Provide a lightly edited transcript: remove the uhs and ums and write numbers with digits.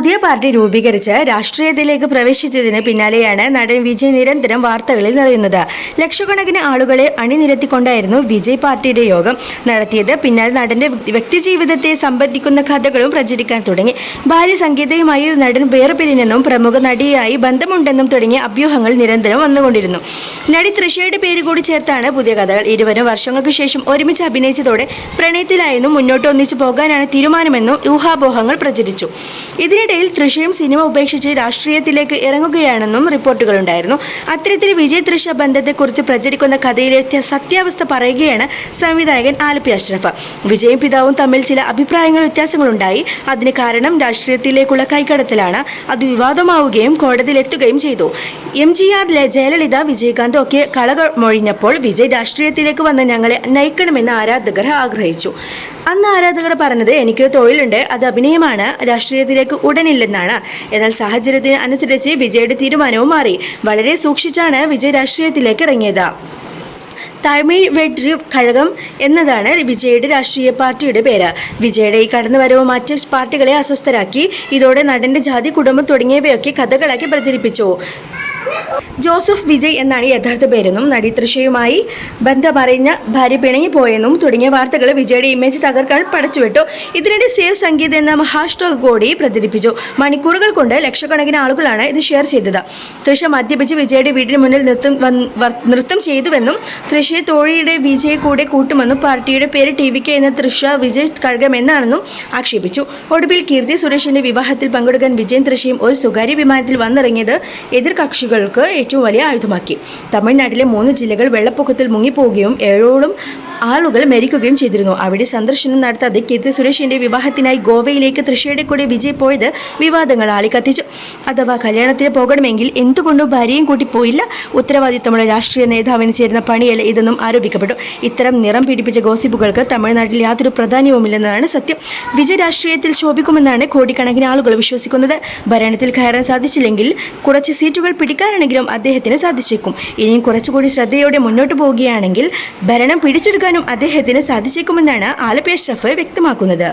പുതിയ പാർട്ടി രൂപീകരിച്ച് രാഷ്ട്രീയത്തിലേക്ക് പ്രവേശിച്ചതിന് പിന്നാലെയാണ് നടൻ വിജയ് നിരന്തരം വാർത്തകളിൽ നിറയുന്നത്. ലക്ഷക്കണക്കിന് ആളുകളെ അണിനിരത്തിക്കൊണ്ടായിരുന്നു വിജയ് പാർട്ടിയുടെ യോഗം നടത്തിയത്. പിന്നാലെ നടന്റെ വ്യക്തിജീവിതത്തെ സംബന്ധിക്കുന്ന കഥകളും പ്രചരിക്കാൻ തുടങ്ങി. ഭാര്യ സംഗീതയുമായി നടൻ വേർപിരിഞ്ഞെന്നും പ്രമുഖ നടിയായി ബന്ധമുണ്ടെന്നും തുടങ്ങിയ അഭ്യൂഹങ്ങൾ നിരന്തരം വന്നുകൊണ്ടിരുന്നു. നടി തൃഷയുടെ പേര് കൂടി ചേർത്താണ് പുതിയ കഥകൾ. ഇരുവരും വർഷങ്ങൾക്ക് ശേഷം ഒരുമിച്ച് അഭിനയിച്ചതോടെ പ്രണയത്തിലായെന്നും മുന്നോട്ട് ഒന്നിച്ചു പോകാനാണ് തീരുമാനമെന്നും ഊഹാപോഹങ്ങൾ പ്രചരിച്ചു. ഇതിനിടയിൽ തൃഷയും സിനിമ ഉപേക്ഷിച്ച് രാഷ്ട്രീയത്തിലേക്ക് ഇറങ്ങുകയാണെന്നും റിപ്പോർട്ടുകളുണ്ടായിരുന്നു. അത്തരത്തിൽ വിജയ് തൃഷ ബന്ധത്തെക്കുറിച്ച് പ്രചരിക്കുന്ന കഥയിലെ സത്യാവസ്ഥ പറയുകയാണ് സംവിധായകൻ ആലപ്പി അഷ്റഫ്. വിജയും പിതാവും തമ്മിൽ ചില അഭിപ്രായങ്ങൾ വ്യത്യാസങ്ങളുണ്ടായി. അതിന് കാരണം രാഷ്ട്രീയത്തിലേക്കുള്ള കൈകടത്തലാണ്. അത് വിവാദമാവുകയും കോടതിയിലെത്തുകയും ചെയ്തു. MGR, ജയലളിത, വിജയകാന്ത് ഒക്കെ കളമൊഴിഞ്ഞപ്പോൾ വിജയ് രാഷ്ട്രീയത്തിലേക്ക് വന്ന് ഞങ്ങളെ നയിക്കണമെന്ന് ആരാധകർ ആഗ്രഹിച്ചു. അന്ന് ആരാധകർ പറഞ്ഞത് എനിക്കൊരു തൊഴിലുണ്ട്, അത് അഭിനയമാണ്, രാഷ്ട്രീയത്തിലേക്ക് ഉടനില്ലെന്നാണ്. എന്നാൽ സാഹചര്യത്തിന് അനുസരിച്ച് വിജയുടെ തീരുമാനവും മാറി. വളരെ സൂക്ഷിച്ചാണ് വിജയ് രാഷ്ട്രീയത്തിലേക്ക് ഇറങ്ങിയത്. തമിഴ് വെട്രി കഴകം എന്നതാണ് വിജയുടെ രാഷ്ട്രീയ പാർട്ടിയുടെ പേര്. വിജയുടെ ഈ കടന്നുവരവ് മറ്റ് പാർട്ടികളെ അസ്വസ്ഥരാക്കി. ഇതോടെ നടന്റെ ജാതി, കുടുംബം തുടങ്ങിയവയൊക്കെ കഥകളാക്കി പ്രചരിപ്പിച്ചു. ജോസഫ് വിജയ് എന്നാണ് യഥാർത്ഥ പേരെന്നും നടി തൃഷയുമായി ബന്ധമറിഞ്ഞ ഭാര്യ പിണങ്ങിപ്പോയെന്നും തുടങ്ങിയ വാർത്തകൾ വിജയുടെ ഇമേജ് തകർക്കാൻ പടച്ചുവിട്ടു. ഇതിനിടെ സേവ് സംഗീത് എന്ന ഹാഷ്ടാഗ് കൂടി പ്രചരിപ്പിച്ചു. മണിക്കൂറുകൾ കൊണ്ട് ലക്ഷക്കണക്കിന് ആളുകളാണ് ഇത് ഷെയർ ചെയ്തത്. തൃഷ മദ്യപിച്ച് വിജയുടെ വീടിന് മുന്നിൽ നൃത്തം ചെയ്തുവെന്നും തൃഷയെ തോഴിയുടെ വിജയെ കൂടെ കൂട്ടുമെന്നും പാർട്ടിയുടെ പേര് TVK എന്ന തൃഷ വിജയ് കഴകം എന്നാണെന്നും ആക്ഷേപിച്ചു. ഒടുവിൽ കീർത്തി സുരേഷിന്റെ വിവാഹത്തിൽ പങ്കെടുക്കാൻ വിജയും തൃഷയും ഒരു സ്വകാര്യ വിമാനത്തിൽ വന്നിറങ്ങിയത് എതിർ കക്ഷികൾക്ക് ഏറ്റവും വലിയ ആയുധമാക്കി. തമിഴ്നാട്ടിലെ 3 ജില്ലകൾ വെള്ളപ്പൊക്കത്തിൽ മുങ്ങിപ്പോവുകയും 7ഓളം ആളുകൾ മരിക്കുകയും ചെയ്തിരുന്നു. അവിടെ സന്ദർശനം നടത്താതെ കീർത്തി സുരേഷിന്റെ വിവാഹത്തിനായി ഗോവയിലേക്ക് തൃഷയുടെ കൂടെ വിജയ് പോയത് വിവാദങ്ങൾ ആളിക്കത്തിച്ചു. അഥവാ കല്യാണത്തിന് പോകണമെങ്കിൽ എന്തുകൊണ്ടും ഭാര്യയും കൂട്ടി പോയില്ല? ഉത്തരവാദിത്തമുള്ള രാഷ്ട്രീയ നേതാവിന് ചേരുന്ന പണിയല്ല ഇതെന്നും ആരോപിക്കപ്പെട്ടു. ഇത്തരം നിറം പിടിപ്പിച്ച ഗോസിപ്പുകൾക്ക് തമിഴ്നാട്ടിൽ യാതൊരു പ്രാധാന്യവുമില്ലെന്നതാണ് സത്യം. വിജയ് രാഷ്ട്രീയത്തിൽ ശോഭിക്കുമെന്നാണ് കോടിക്കണക്കിന് ആളുകൾ വിശ്വസിക്കുന്നത്. ഭരണത്തിൽ കയറാൻ സാധിച്ചില്ലെങ്കിൽ കുറച്ച് സീറ്റുകൾ പിടിക്കാനാണെങ്കിലും അദ്ദേഹത്തിന് സാധിച്ചേക്കും. ഇനിയും കുറച്ചുകൂടി ശ്രദ്ധയോടെ മുന്നോട്ട് പോവുകയാണെങ്കിൽ ഭരണം പിടിച്ചെടുക്കാനും അദ്ദേഹത്തിന് സാധിച്ചേക്കുമെന്നാണ് ആലപ്പി അഷ്റഫ് വ്യക്തമാക്കുന്നത്.